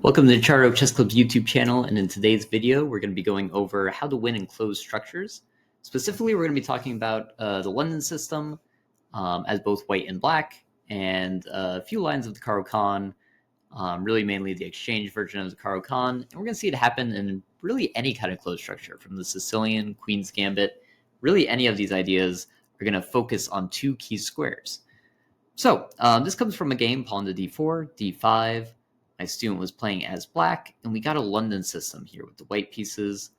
Welcome to the Charo Chess Club's YouTube channel, and in today's video, we're going to be going over how to win in closed structures. Specifically, we're going to be talking about the London system as both white and black, and a few lines of the Caro-Kann, really mainly the exchange version of the Caro-Kann, and we're going to see it happen in really any kind of closed structure, from the Sicilian, Queen's Gambit. Really any of these ideas are going to focus on two key squares. So this comes from a game, pawn to d4, d5. My student was playing as black, and we got a London system here with the white pieces,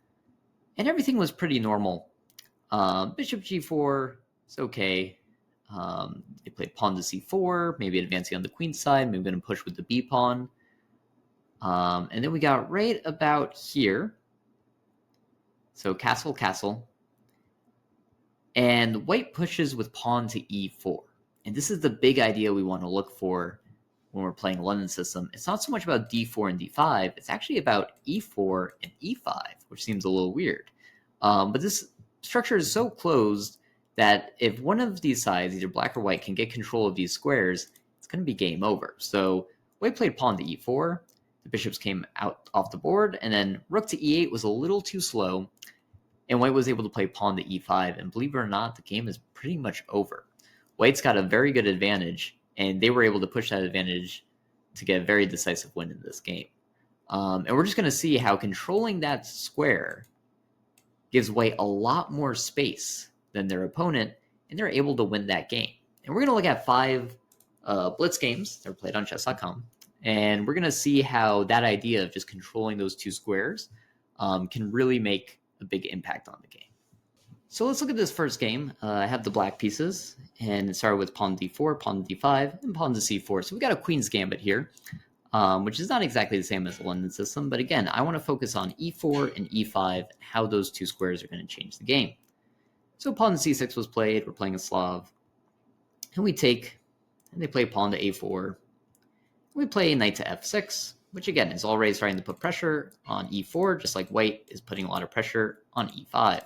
and everything was pretty normal. Bishop g4 is okay. They played pawn to c4, maybe advancing on the queen side, maybe going to push with the b pawn. And then we got right about here. So castle, castle. And white pushes with pawn to e4. And this is the big idea we want to look for when we're playing London system. It's not so much about d4 and d5. It's actually about e4 and e5, which seems a little weird. But this structure is so closed that if one of these sides, either black or white, can get control of these squares, it's going to be game over. So white played pawn to e4. The bishops came out off the board, and then rook to e8 was a little too slow, and white was able to play pawn to e5. And believe it or not, the game is pretty much over. White's got a very good advantage, and they were able to push that advantage to get a very decisive win in this game. And we're just going to see how controlling that square gives white a lot more space than their opponent, and they're able to win that game. And we're going to look at 5 blitz games that are played on chess.com, and we're going to see how that idea of just controlling those two squares can really make a big impact on the game. So let's look at this first game. I have the black pieces, and it started with pawn d4, pawn d5, and pawn to c4. So we got a Queen's Gambit here, which is not exactly the same as the London system. But again, I want to focus on e4 and e5, and how those two squares are going to change the game. So pawn to c6 was played. We're playing a Slav. And we take, and they play pawn to a4. We play knight to f6, which again is already starting to put pressure on e4, just like white is putting a lot of pressure on e5.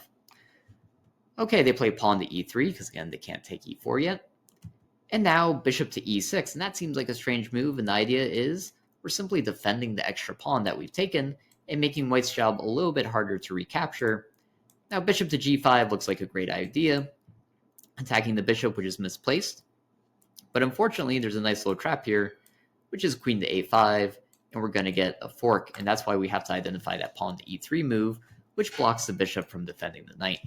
Okay, they play pawn to e3, because again, they can't take e4 yet. And now bishop to e6, and that seems like a strange move, and the idea is we're simply defending the extra pawn that we've taken and making white's job a little bit harder to recapture. Now bishop to g5 looks like a great idea, attacking the bishop, which is misplaced. But unfortunately, there's a nice little trap here, which is queen to a5, and we're going to get a fork, and that's why we have to identify that pawn to e3 move, which blocks the bishop from defending the knight.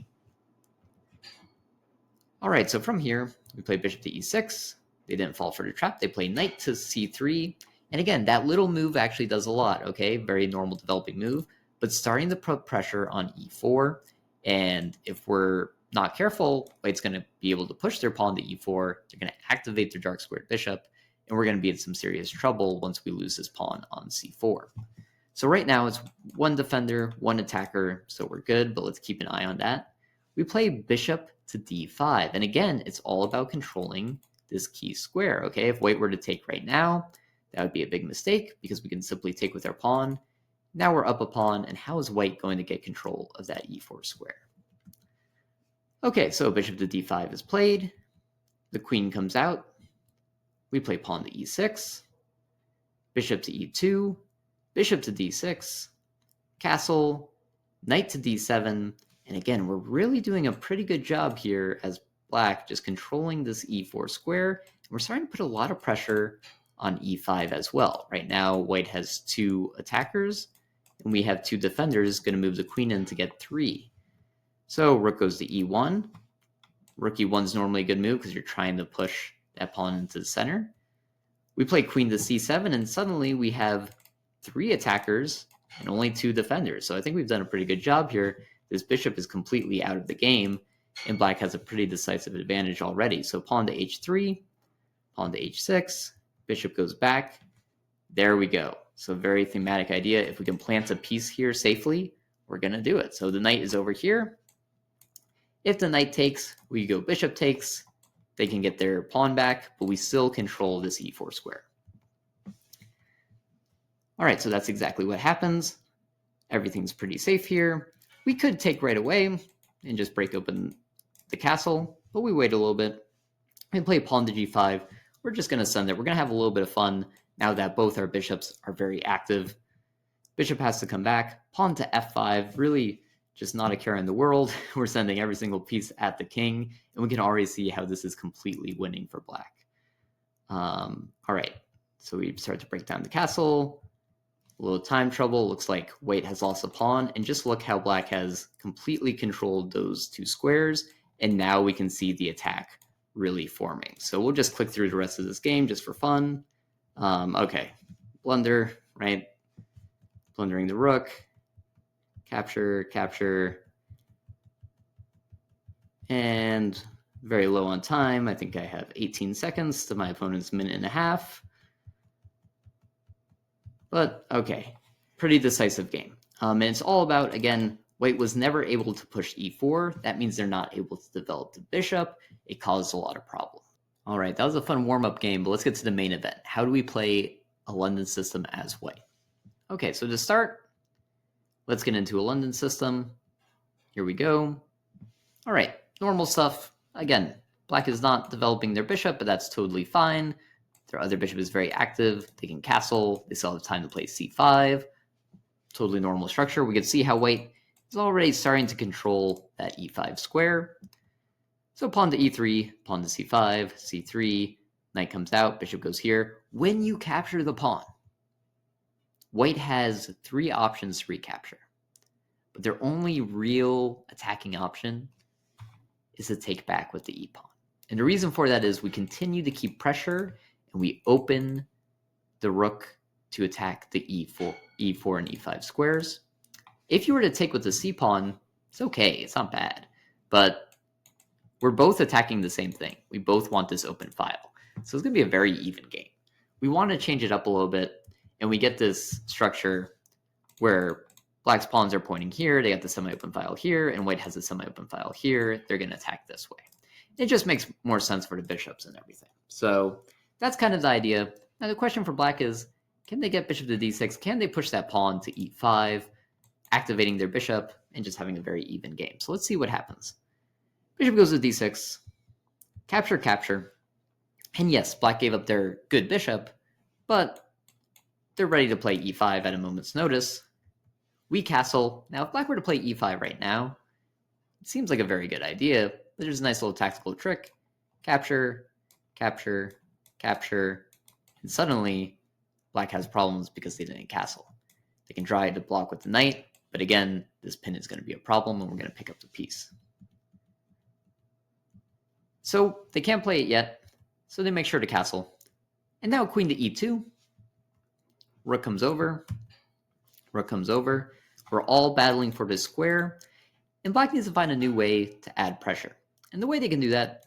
All right, so from here, we play bishop to e6. They didn't fall for the trap. They play knight to c3. And again, that little move actually does a lot, okay? Very normal developing move, but starting to put pressure on e4. And if we're not careful, white's going to be able to push their pawn to e4. They're going to activate their dark squared bishop, and we're going to be in some serious trouble once we lose this pawn on c4. So right now, it's one defender, one attacker, so we're good, but let's keep an eye on that. We play bishop to d5. And again, it's all about controlling this key square, okay? If white were to take right now, that would be a big mistake because we can simply take with our pawn. Now we're up a pawn, and how is white going to get control of that e4 square? Okay, so bishop to d5 is played. The queen comes out. We play pawn to e6, bishop to e2, bishop to d6, castle, knight to d7, and again, we're really doing a pretty good job here as black, just controlling this e4 square. And we're starting to put a lot of pressure on e5 as well. Right now, white has 2 attackers, and we have 2 defenders, going to move the queen in to get 3. So rook goes to e1. Rook e1 is normally a good move because you're trying to push that pawn into the center. We play queen to c7, and suddenly we have 3 attackers and only 2 defenders. So I think we've done a pretty good job here. This bishop is completely out of the game, and black has a pretty decisive advantage already. So pawn to h3, pawn to h6, bishop goes back. There we go. So very thematic idea. If we can plant a piece here safely, we're going to do it. So the knight is over here. If the knight takes, we go bishop takes. They can get their pawn back, but we still control this e4 square. All right, so that's exactly what happens. Everything's pretty safe here. We could take right away and just break open the castle, but we wait a little bit. We play pawn to g5. We're just going to send it. We're going to have a little bit of fun now that both our bishops are very active. Bishop has to come back. Pawn to f5, really just not a care in the world. We're sending every single piece at the king, and we can already see how this is completely winning for black. All right, so we start to break down the castle. A little time trouble. Looks like white has lost a pawn, and just look how black has completely controlled those two squares, and now we can see the attack really forming. So we'll just click through the rest of this game just for fun. Okay, blunder, right? Blundering the rook, capture, capture, and very low on time. I think I have 18 seconds to my opponent's minute and a half. But okay, pretty decisive game. And it's all about, again, white was never able to push e4. That means they're not able to develop the bishop. It caused a lot of problems. All right, that was a fun warm-up game, but let's get to the main event. How do we play a London system as white? Okay, so to start, let's get into a London system. Here we go. All right, normal stuff. Again, black is not developing their bishop, but that's totally fine. Their other bishop is very active. They can castle. They still have time to play c5. Totally normal structure. We can see how white is already starting to control that e5 square. So pawn to e3, pawn to c5, c3, knight comes out, bishop goes here. When you capture the pawn, white has 3 options to recapture. But their only real attacking option is to take back with the e-pawn. And the reason for that is we continue to keep pressure and we open the rook to attack the e4 and e5 squares. If you were to take with the c-pawn, it's okay, it's not bad. But we're both attacking the same thing. We both want this open file. So it's going to be a very even game. We want to change it up a little bit, and we get this structure where black's pawns are pointing here, they got the semi-open file here, and white has a semi-open file here. They're going to attack this way. It just makes more sense for the bishops and everything. So that's kind of the idea. Now the question for black is, can they get bishop to d6? Can they push that pawn to e5, activating their bishop and just having a very even game? So let's see what happens. Bishop goes to d6, capture, capture. And yes, black gave up their good bishop, but they're ready to play e5 at a moment's notice. We castle. Now, if black were to play e5 right now, it seems like a very good idea, but there's a nice little tactical trick. Capture, capture, capture, and suddenly black has problems because they didn't castle. They can try to block with the knight, but again, this pin is going to be a problem and we're going to pick up the piece. So they can't play it yet, so they make sure to castle. And now queen to e2. Rook comes over. Rook comes over. We're all battling for this square, and black needs to find a new way to add pressure. And the way they can do that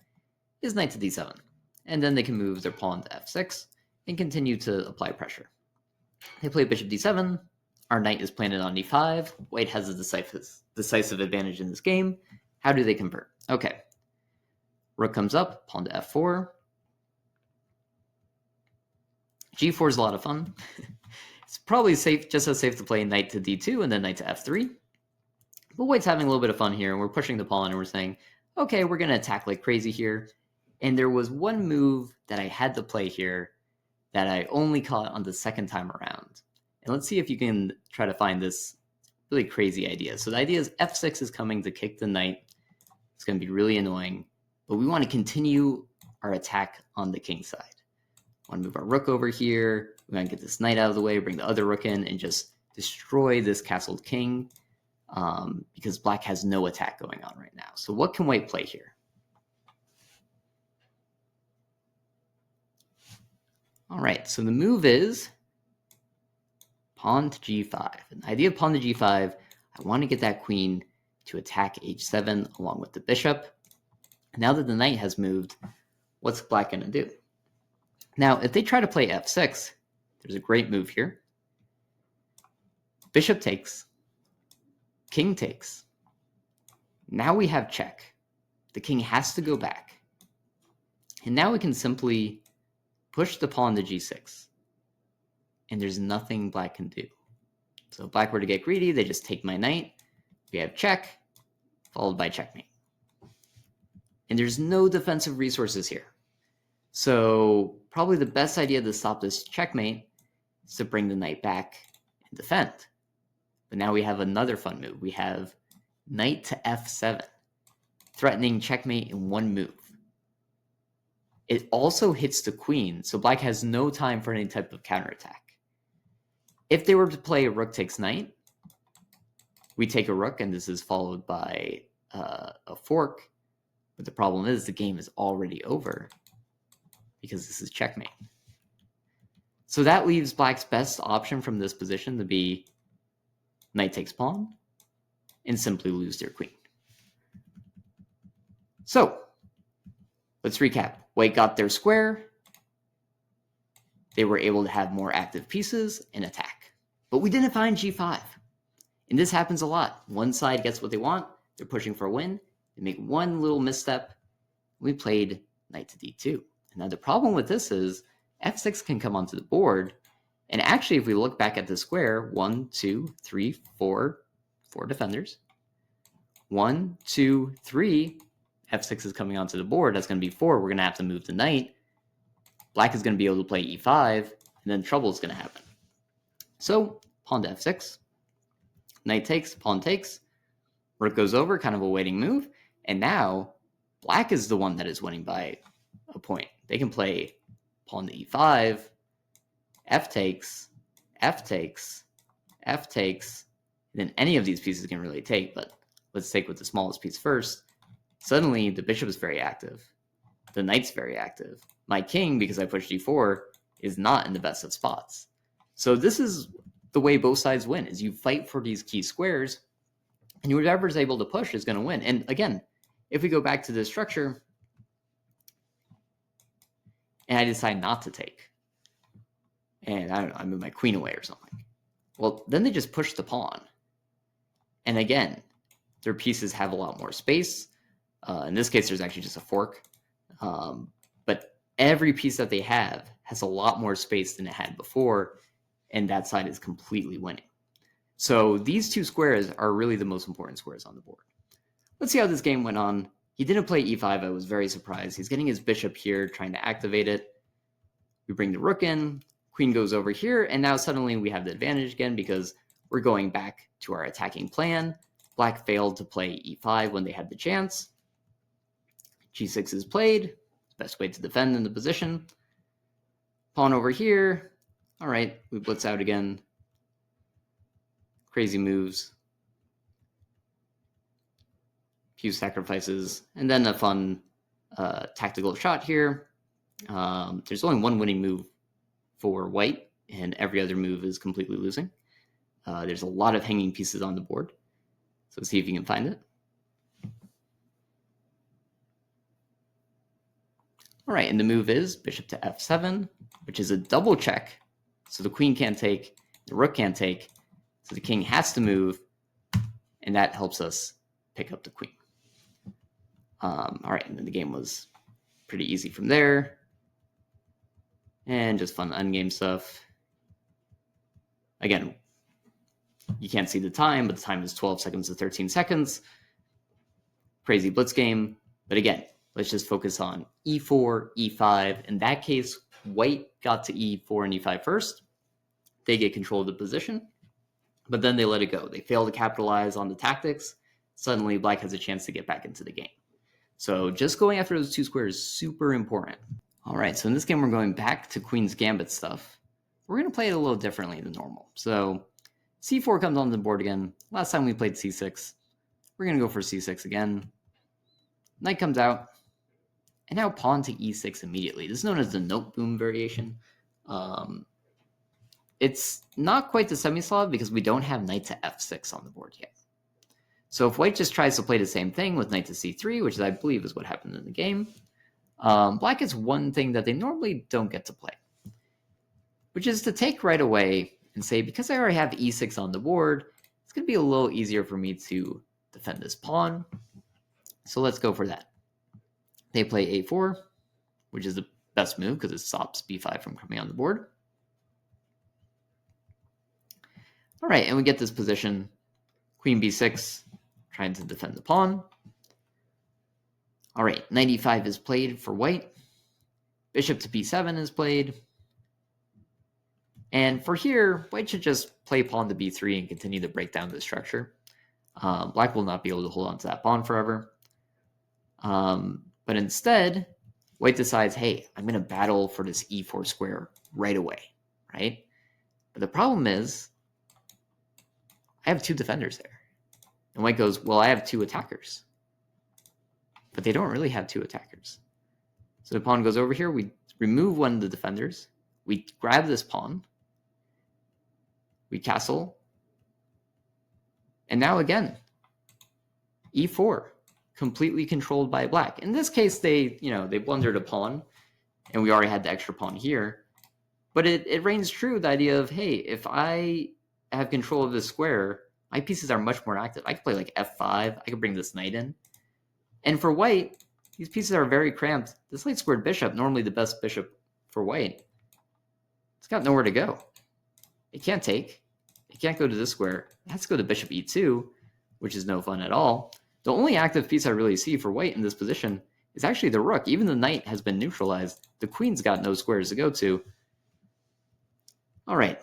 is knight to d7. And then they can move their pawn to f6 and continue to apply pressure. They play bishop d7. Our knight is planted on e5. White has a decisive advantage in this game. How do they convert? Okay. Rook comes up, pawn to f4. g4 is a lot of fun. It's probably safe, just as safe to play knight to d2 and then knight to f3. But white's having a little bit of fun here, and we're pushing the pawn, and we're saying, okay, we're going to attack like crazy here. And there was one move that I had to play here that I only caught on the second time around. And let's see if you can try to find this really crazy idea. So the idea is f6 is coming to kick the knight. It's going to be really annoying. But we want to continue our attack on the king side. We want to move our rook over here. We want to get this knight out of the way, bring the other rook in, and just destroy this castled king because black has no attack going on right now. So what can white play here? All right, so the move is pawn to g5. And the idea of pawn to g5, I want to get that queen to attack h7 along with the bishop. Now that the knight has moved, what's black going to do? Now, if they try to play f6, there's a great move here. Bishop takes. King takes. Now we have check. The king has to go back. And now we can simply push the pawn to g6. And there's nothing black can do. So if black were to get greedy, they just take my knight. We have check, followed by checkmate. And there's no defensive resources here. So probably the best idea to stop this checkmate is to bring the knight back and defend. But now we have another fun move. We have knight to f7, threatening checkmate in one move. It also hits the queen, so black has no time for any type of counterattack. If they were to play rook takes knight, we take a rook, and this is followed by a fork. But the problem is the game is already over because this is checkmate. So that leaves black's best option from this position to be knight takes pawn and simply lose their queen. So let's recap. White got their square. They were able to have more active pieces and attack. But we didn't find g5. And this happens a lot. One side gets what they want. They're pushing for a win. They make one little misstep. We played knight to d2. And now the problem with this is f6 can come onto the board. And actually, if we look back at the square, 1, 2, 3, 4 defenders. 1, 2, 3, f6 is coming onto the board. That's going to be 4. We're going to have to move the knight. Black is going to be able to play e5, and then trouble is going to happen. So pawn to f6. Knight takes, pawn takes. Rook goes over, kind of a waiting move. And now black is the one that is winning by a point. They can play pawn to e5, f takes, f takes, f takes. Then any of these pieces can really take, but let's take with the smallest piece first. Suddenly, the bishop is very active. The knight's very active. My king, because I pushed d4, is not in the best of spots. So this is the way both sides win, is you fight for these key squares, and whoever's able to push is going to win. And again, if we go back to this structure, and I decide not to take, and I don't know, I move my queen away or something, well, then they just push the pawn. And again, their pieces have a lot more space. In this case, there's actually just a fork. But every piece that they have has a lot more space than it had before, and that side is completely winning. So these two squares are really the most important squares on the board. Let's see how this game went on. He didn't play e5. I was very surprised. He's getting his bishop here, trying to activate it. We bring the rook in. Queen goes over here, and now suddenly we have the advantage again because we're going back to our attacking plan. Black failed to play e5 when they had the chance. g6 is played. Best way to defend in the position. Pawn over here. All right, we blitz out again. Crazy moves. Few sacrifices. And then a fun tactical shot here. There's only one winning move for white, and every other move is completely losing. There's a lot of hanging pieces on the board. So see if you can find it. All right, and the move is bishop to f7, which is a double check. So the queen can't take, the rook can't take, so the king has to move, and that helps us pick up the queen. All right, and then the game was pretty easy from there. And just fun endgame stuff. Again, you can't see the time, but the time is 12 seconds to 13 seconds. Crazy blitz game. But again, let's just focus on e4, e5. In that case, white got to e4 and e5 first. They get control of the position, but then they let it go. They fail to capitalize on the tactics. Suddenly, black has a chance to get back into the game. So just going after those two squares is super important. All right, so in this game, we're going back to Queen's Gambit stuff. We're going to play it a little differently than normal. So c4 comes on the board again. Last time we played c6. We're going to go for c6 again. Knight comes out. And now pawn to e6 immediately. This is known as the note boom variation. It's not quite the semi-Slav because we don't have knight to f6 on the board yet. So if white just tries to play the same thing with knight to c3, which I believe is what happened in the game, black has one thing that they normally don't get to play, which is to take right away and say, because I already have e6 on the board, it's going to be a little easier for me to defend this pawn. So let's go for that. They play a4, which is the best move because it stops b5 from coming on the board. All right, and we get this position. Queen b6, trying to defend the pawn. All right, knight e5 is played for white. Bishop to b7 is played. And for here, white should just play pawn to b3 and continue to break down the structure. Black will not be able to hold on to that pawn forever. But instead, white decides, hey, I'm going to battle for this e4 square right away, right? But the problem is, I have two defenders there. And white goes, well, I have two attackers. But they don't really have two attackers. So the pawn goes over here. We remove one of the defenders. We grab this pawn. We castle. And now again, e4, completely controlled by black. In this case, they blundered a pawn, and we already had the extra pawn here. But it reigns true, the idea of, hey, if I have control of this square, my pieces are much more active. I could play like f5. I could bring this knight in. And for white, these pieces are very cramped. This light squared bishop, normally the best bishop for white, it's got nowhere to go. It can't take. It can't go to this square. It has to go to bishop e2, which is no fun at all. The only active piece I really see for white in this position is actually the rook. Even the knight has been neutralized. The queen's got no squares to go to. All right.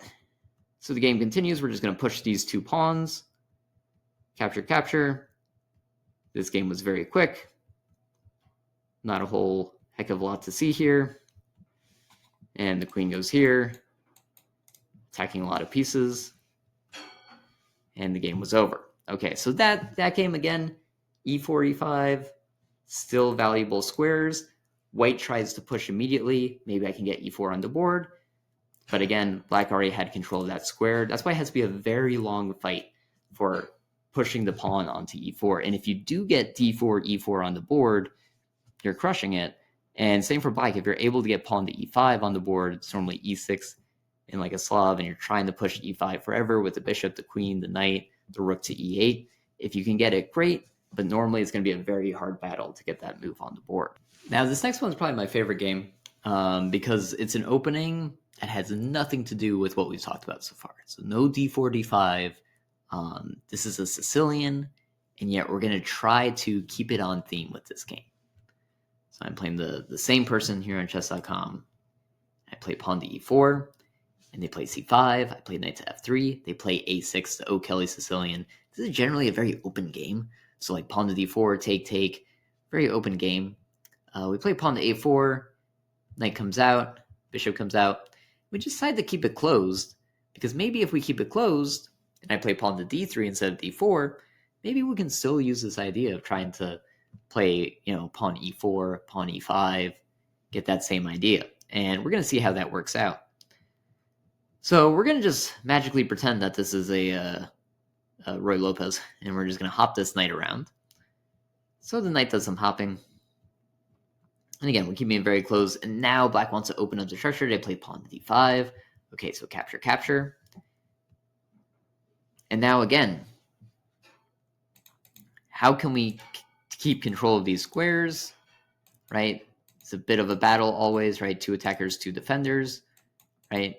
So the game continues. We're just going to push these two pawns. Capture, capture. This game was very quick. Not a whole heck of a lot to see here. And the queen goes here, attacking a lot of pieces. And the game was over. Okay, so that game again, e4, e5, still valuable squares. White tries to push immediately. Maybe I can get e4 on the board. But again, black already had control of that square. That's why it has to be a very long fight for pushing the pawn onto e4. And if you do get d4, e4 on the board, you're crushing it. And same for black. If you're able to get pawn to e5 on the board, it's normally e6 in like a Slav, and you're trying to push e5 forever with the bishop, the queen, the knight, the rook to e8. If you can get it, great. But normally it's going to be a very hard battle to get that move on the board. Now, this next one is probably my favorite game because it's an opening that has nothing to do with what we've talked about so far. So no d4, d5. This is a Sicilian, and yet we're going to try to keep it on theme with this game. So I'm playing the same person here on chess.com. I play pawn to e4, and they play c5. I play knight to f3. They play a6, the O'Kelly Sicilian. This is generally a very open game. So like pawn to d4, take, very open game. We play pawn to a4, knight comes out, bishop comes out. We decide to keep it closed, because maybe if we keep it closed, and I play pawn to d3 instead of d4, maybe we can still use this idea of trying to play, pawn e4, pawn e5, get that same idea. And we're going to see how that works out. So we're going to just magically pretend that this is a Roy Lopez, and we're just going to hop this knight around. So the knight does some hopping. And again, we're keeping it very close. And now black wants to open up the structure. They play pawn to d5. Okay, so capture, capture. And now again, how can we keep control of these squares, right? It's a bit of a battle always, right? 2 attackers, 2 defenders, right?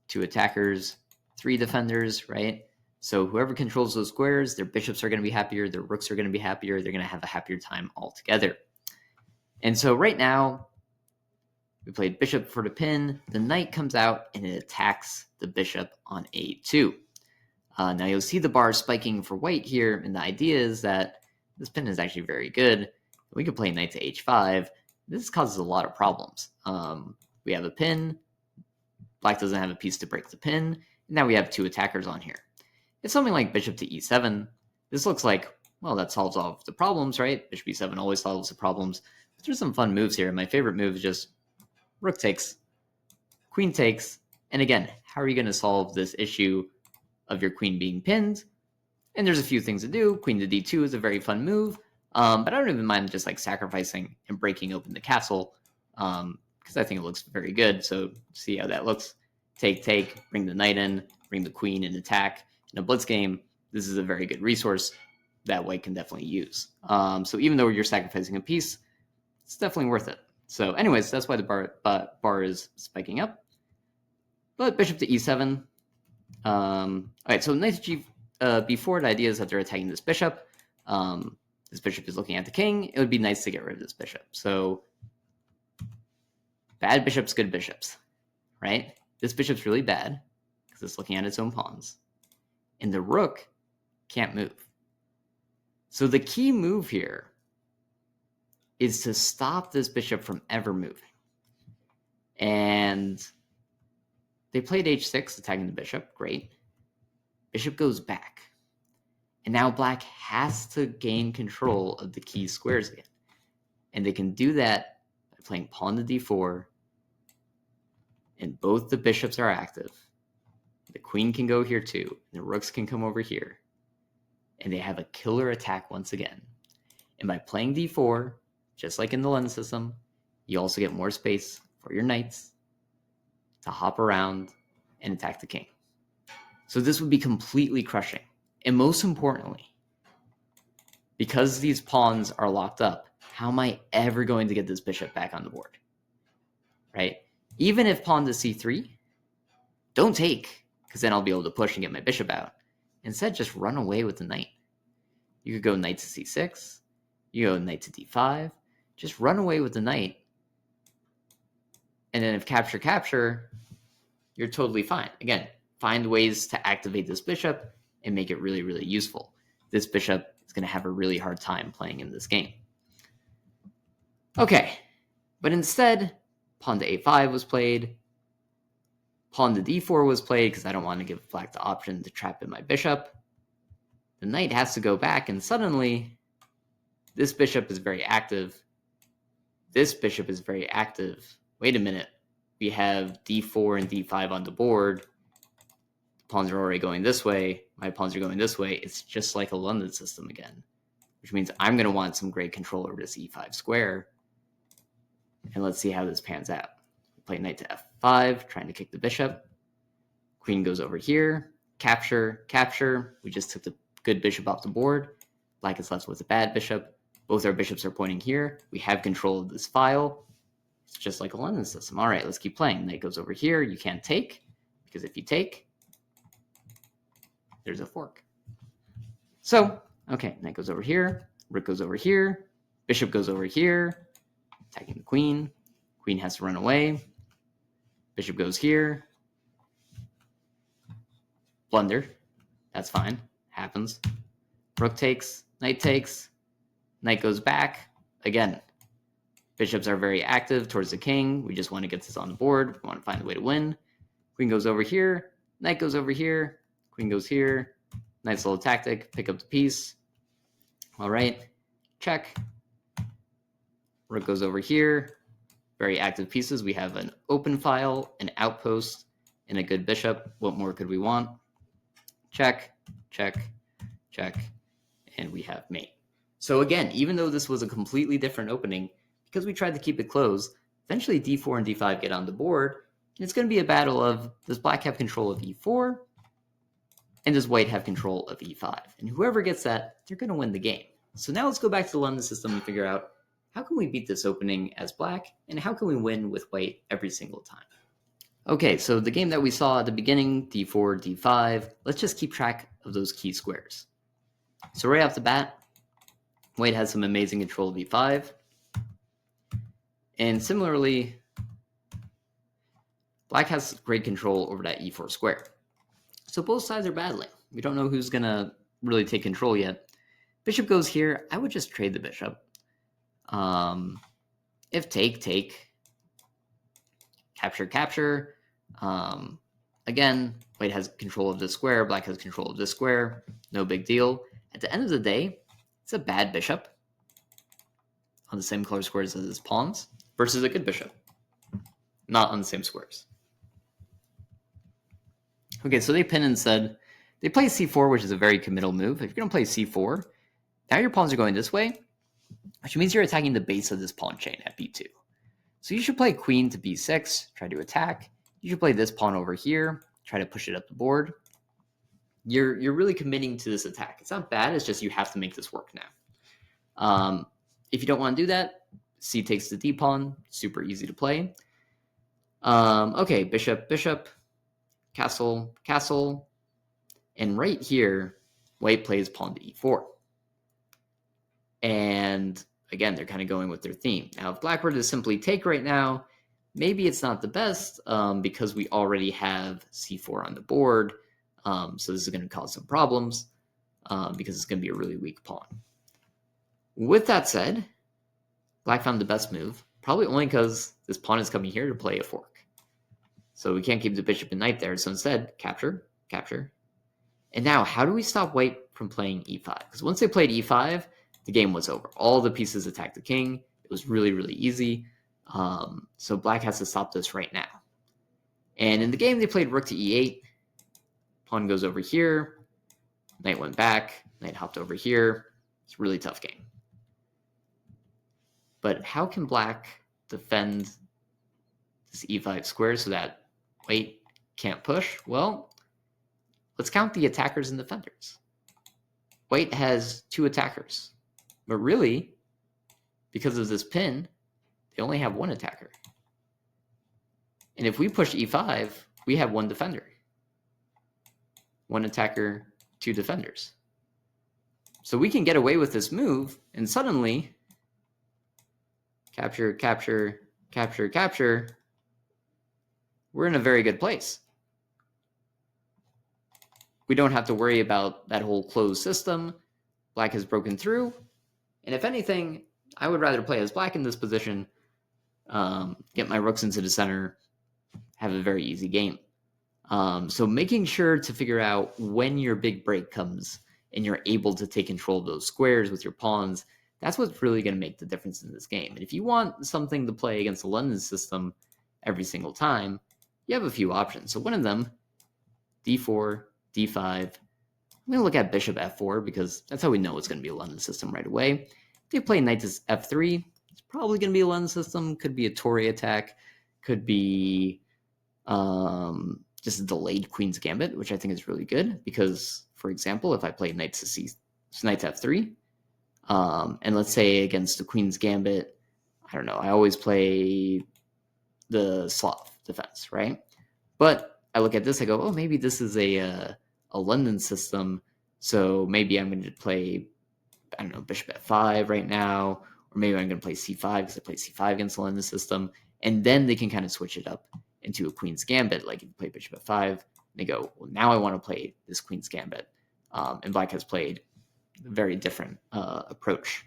2 attackers, 3 defenders, right? So whoever controls those squares, their bishops are going to be happier, their rooks are going to be happier, they're going to have a happier time altogether. And so right now, we played bishop for the pin, the knight comes out and it attacks the bishop on a2. Now you'll see the bar spiking for white here, and the idea is that this pin is actually very good. We could play knight to h5. This causes a lot of problems. We have a pin. Black doesn't have a piece to break the pin. And now we have 2 attackers on here. It's something like bishop to e7. This looks like, well, that solves all of the problems, right? Bishop e7 always solves the problems. But there's some fun moves here. My favorite move is just rook takes, queen takes. And again, how are you going to solve this issue of your queen being pinned? And there's a few things to do. Queen to d2 is a very fun move. But I don't even mind just like sacrificing and breaking open the castle because I think it looks very good. So see how that looks. Take, bring the knight in, bring the queen and attack. In a blitz game, this is a very good resource that white can definitely use. So even though you're sacrificing a piece, it's definitely worth it. So anyways, that's why the bar is spiking up. But bishop to e7. All right, so knight to b4, the idea is that they're attacking this bishop. This bishop is looking at the king. It would be nice to get rid of this bishop. So bad bishops, good bishops, right? This bishop's really bad. because it's looking at its own pawns. And the rook can't move. So the key move here is to stop this bishop from ever moving. And they played h6, attacking the bishop. Great. Bishop goes back. And now black has to gain control of the key squares again. And they can do that by playing pawn to d4. And both the bishops are active. The queen can go here too. And the rooks can come over here. And they have a killer attack once again. And by playing d4, just like in the London system, you also get more space for your knights to hop around and attack the king. So this would be completely crushing. And most importantly, because these pawns are locked up, how am I ever going to get this bishop back on the board? Right? Even if pawn to c3, don't take, because then I'll be able to push and get my bishop out. Instead, just run away with the knight. You could go knight to c6. You go knight to d5. Just run away with the knight. And then if capture, you're totally fine. Again, find ways to activate this bishop and make it really, really useful. This bishop is going to have a really hard time playing in this game. Okay, but instead, pawn to a5 was played. Pawn to d4 was played because I don't want to give black the option to trap in my bishop. The knight has to go back, and suddenly, this bishop is very active. This bishop is very active. Wait a minute. We have d4 and d5 on the board. The pawns are already going this way. My pawns are going this way. It's just like a London system again, which means I'm going to want some great control over this e5 square. And let's see how this pans out. We play knight to f5, trying to kick the bishop. Queen goes over here. Capture. We just took the good bishop off the board. Black is left with a bad bishop. Both our bishops are pointing here. We have control of this file. It's just like a London system. All right, let's keep playing. Knight goes over here. You can't take, because if you take, there's a fork. So, okay, knight goes over here. Rook goes over here. Bishop goes over here, attacking the queen. Queen has to run away. Bishop goes here. Blunder. That's fine. Happens. Rook takes. Knight takes. Knight goes back. Again, bishops are very active towards the king. We just want to get this on the board. We want to find a way to win. Queen goes over here. Knight goes over here. Queen goes here. Nice little tactic. Pick up the piece. All right. Check. Rook goes over here. Very active pieces. We have an open file, an outpost, and a good bishop. What more could we want? Check, check, check, and we have mate. So again, even though this was a completely different opening, because we tried to keep it closed, eventually d4 and d5 get on the board, and it's going to be a battle of, does black have control of e4, and does white have control of e5? And whoever gets that, they're going to win the game. So now let's go back to the London system and figure out, how can we beat this opening as black, and how can we win with white every single time? Okay, so the game that we saw at the beginning, d4, d5, let's just keep track of those key squares. So right off the bat, white has some amazing control of e5. And similarly, black has great control over that e4 square. So both sides are battling. We don't know who's going to really take control yet. Bishop goes here. I would just trade the bishop. If take. Capture. Again, white has control of this square. Black has control of this square. No big deal. At the end of the day, it's a bad bishop on the same color squares as his pawns versus a good bishop, not on the same squares. Okay, so they pin instead. They play c4, which is a very committal move. If you're going to play c4, now your pawns are going this way, which means you're attacking the base of this pawn chain at b2. So you should play queen to b6, try to attack. You should play this pawn over here, try to push it up the board. You're really committing to this attack. It's not bad, it's just you have to make this work now. If you don't want to do that, c takes the d pawn, super easy to play. Okay, bishop, castle. And right here, white plays pawn to e4. And again, they're kind of going with their theme. Now, if black were to simply take right now, maybe it's not the best because we already have c4 on the board. So this is going to cause some problems because it's going to be a really weak pawn. With that said, black found the best move, probably only because this pawn is coming here to play a fork. So we can't keep the bishop and knight there. So instead, capture, capture. And now, how do we stop white from playing e5? Because once they played e5, the game was over. All the pieces attacked the king. It was really, really easy. So black has to stop this right now. And in the game, they played rook to e8. Pawn goes over here. Knight went back. Knight hopped over here. It's a really tough game. But how can black defend this e5 square so that white can't push? Well, let's count the attackers and defenders. White has 2 attackers. But really, because of this pin, they only have 1 attacker. And if we push e5, we have 1 defender. 1 attacker, 2 defenders. So we can get away with this move, and suddenly, capture, capture, capture, capture, we're in a very good place. We don't have to worry about that whole closed system. Black has broken through. And if anything, I would rather play as black in this position, get my rooks into the center, have a very easy game. So making sure to figure out when your big break comes and you're able to take control of those squares with your pawns, that's what's really going to make the difference in this game. And if you want something to play against the London system every single time, you have a few options. So one of them, d4, d5. I'm going to look at bishop f4 because that's how we know it's going to be a London system right away. If they play knight to f3, it's probably going to be a London system. Could be a Tory attack. Could be just a delayed queen's gambit, which I think is really good because, for example, if I play knight to f3, and let's say against the queen's gambit, I don't know, I always play the Slav defense, right? But I look at this, I go, oh, maybe this is a London system, so maybe I'm going to play, I don't know, bishop f5 right now, or maybe I'm going to play c5 because I play c5 against the London system, and then they can kind of switch it up into a queen's gambit. Like if you play bishop f5, they go, well, now I want to play this queen's gambit, and black has played a very different approach.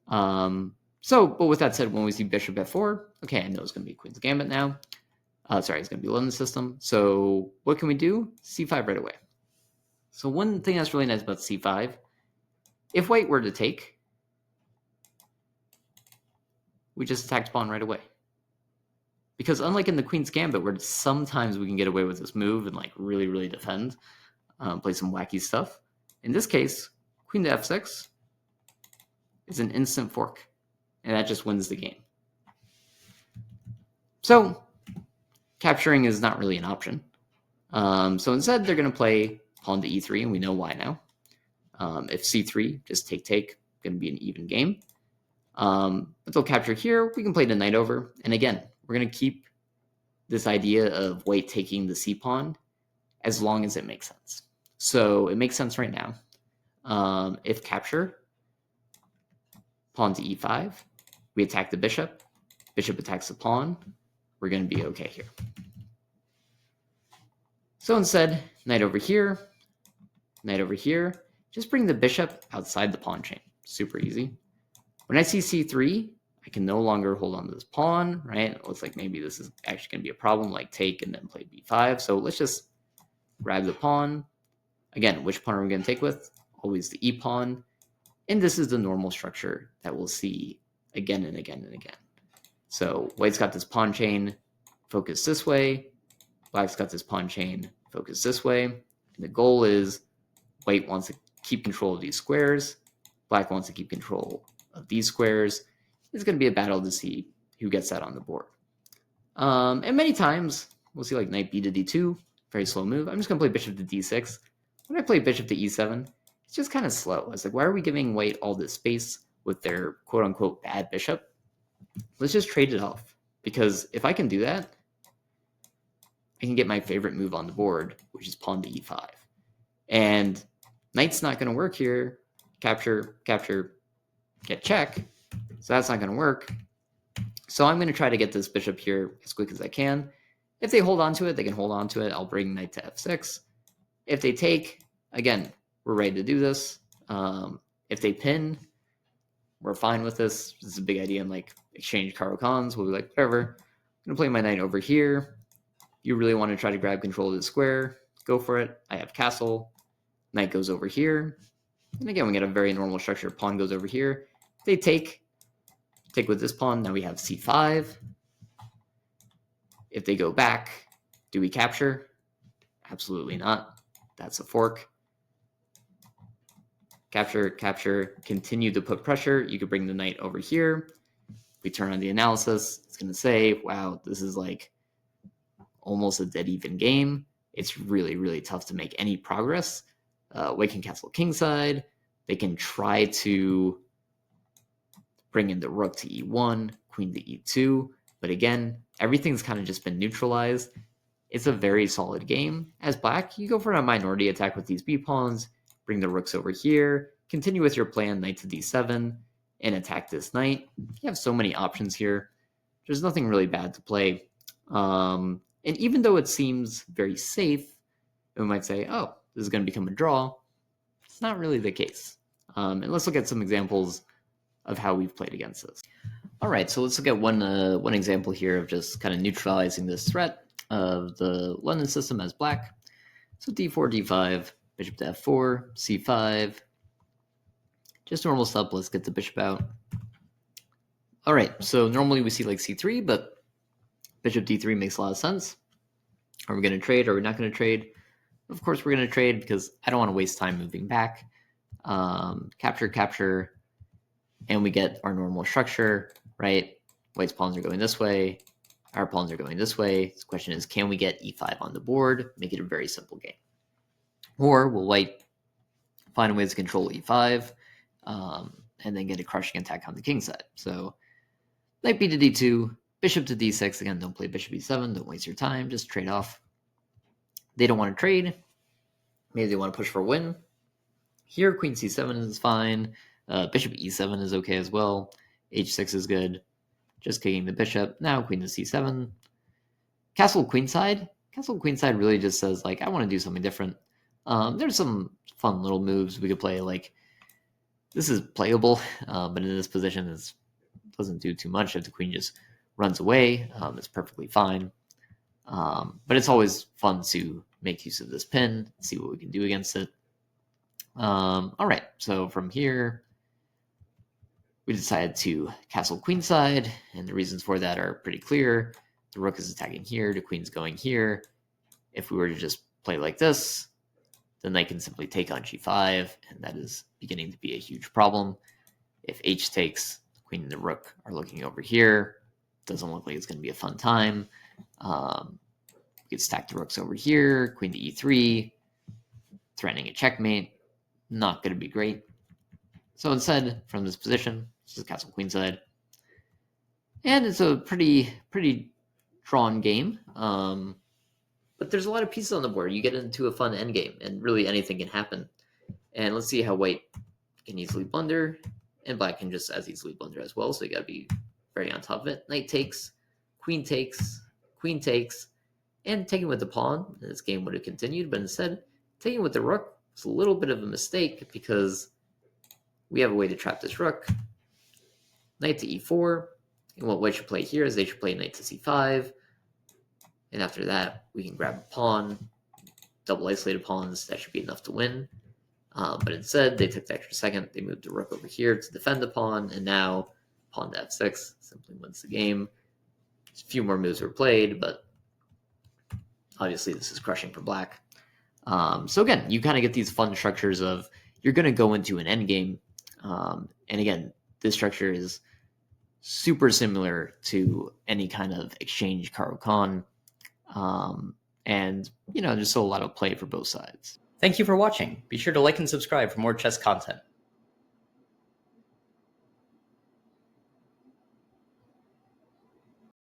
But with that said, when we see bishop f4, okay, I know it's going to be queen's gambit now. It's going to be London system. So what can we do? c5 right away. So one thing that's really nice about c5, if white were to take, we just attacked pawn right away. Because unlike in the queen's gambit, where sometimes we can get away with this move and like really, really defend, play some wacky stuff, in this case, queen to f6 is an instant fork, and that just wins the game. So capturing is not really an option. So instead, they're going to play pawn to e3, and we know why now. If c3, just take, going to be an even game. But they'll capture here. We can play the knight over. And again, we're going to keep this idea of white taking the c-pawn as long as it makes sense. So it makes sense right now. If capture, pawn to e5, we attack the bishop. Bishop attacks the pawn. We're going to be okay here. So instead, knight over here, just bring the bishop outside the pawn chain. Super easy. When I see c3, I can no longer hold on to this pawn, right? It looks like maybe this is actually going to be a problem, like take and then play b5. So let's just grab the pawn. Again, which pawn are we going to take with? Always the e-pawn. And this is the normal structure that we'll see again and again and again. So white's got this pawn chain focused this way. Black's got this pawn chain focused this way. And the goal is white wants to keep control of these squares. Black wants to keep control of these squares. It's going to be a battle to see who gets that on the board. And many times, we'll see like knight b to d2, very slow move. I'm just going to play bishop to d6. When I play bishop to e7, it's just kind of slow. It's like, why are we giving white all this space with their quote-unquote bad bishop? Let's just trade it off. Because if I can do that, I can get my favorite move on the board, which is pawn to e5. And knight's not going to work here. Capture, capture, get check. So that's not going to work. So I'm going to try to get this bishop here as quick as I can. If they hold on to it, they can hold on to it. I'll bring knight to f6. If they take, again, we're ready to do this. If they pin, we're fine with this. This is a big idea in like exchange Caro-Kanns. We'll be like, whatever. I'm going to play my knight over here. You really want to try to grab control of the square, go for it. I have castle. Knight goes over here. And again, we get a very normal structure. Pawn goes over here. They take with this pawn. Now we have c5. If they go back, do we capture? Absolutely not. That's a fork. Capture, capture, continue to put pressure. You could bring the knight over here. We turn on the analysis. It's going to say, wow, this is like almost a dead even game. It's really, really tough to make any progress. White can castle kingside. They can try to bring in the rook to e1, queen to e2. But again, everything's kind of just been neutralized. It's a very solid game. As black, you go for a minority attack with these b-pawns, bring the rooks over here, continue with your plan, knight to d7, and attack this knight. You have so many options here. There's nothing really bad to play. And even though it seems very safe, we might say, oh, this is going to become a draw. It's not really the case. And let's look at some examples of how we've played against this. All right, so let's look at one example here of just kind of neutralizing this threat of the London system as black. So d4, d5, bishop to f4, c5. Just normal stuff. Let's get the bishop out. All right, so normally we see like c3, but bishop d3 makes a lot of sense. Are we going to trade? Are we not going to trade? Of course we're going to trade because I don't want to waste time moving back. Capture, capture, and we get our normal structure, right? White's pawns are going this way. Our pawns are going this way. The question is, can we get e5 on the board? Make it a very simple game. Or will white find ways to control e5 and then get a crushing attack on the king side? So knight b to d2, bishop to d6. Again, don't play bishop e7. Don't waste your time. Just trade off. They don't want to trade. Maybe they want to push for a win. Here, queen c7 is fine. Bishop e7 is okay as well. h6 is good. Just kicking the bishop. Now queen to c7. Castle queenside. Castle queenside really just says, like, I want to do something different. There's some fun little moves we could play. Like, this is playable, but in this position, it doesn't do too much. If the queen just runs away, it's perfectly fine. But it's always fun to make use of this pin, see what we can do against it. All right, so from here, we decided to castle queenside, and the reasons for that are pretty clear. The rook is attacking here, the queen's going here. If we were to just play like this, the knight can simply take on g5, and that is beginning to be a huge problem. If h takes, the queen and the rook are looking over here. Doesn't look like it's going to be a fun time. We could stack the rooks over here, queen to e3, threatening a checkmate. Not going to be great. So instead, from this position, this is castle queenside. And it's a pretty drawn game. But there's a lot of pieces on the board. You get into a fun endgame, and really anything can happen. And let's see how white can easily blunder, and black can just as easily blunder as well. So you got to be very on top of it. Knight takes, queen takes, and taking with the pawn. This game would have continued, but instead, taking with the rook was a little bit of a mistake because we have a way to trap this rook. Knight to e4. And what white should play here is they should play knight to c5. And after that, we can grab a pawn, double isolated pawns. That should be enough to win. But instead, they took the extra second. They moved the rook over here to defend the pawn. And now, pawn to f6 simply wins the game. A few more moves were played, but obviously this is crushing for black. So again, you kind of get these fun structures of you're going to go into an endgame. And again, this structure is super similar to any kind of exchange Caro-Kann. And, just a lot of play for both sides. Thank you for watching. Be sure to like and subscribe for more chess content.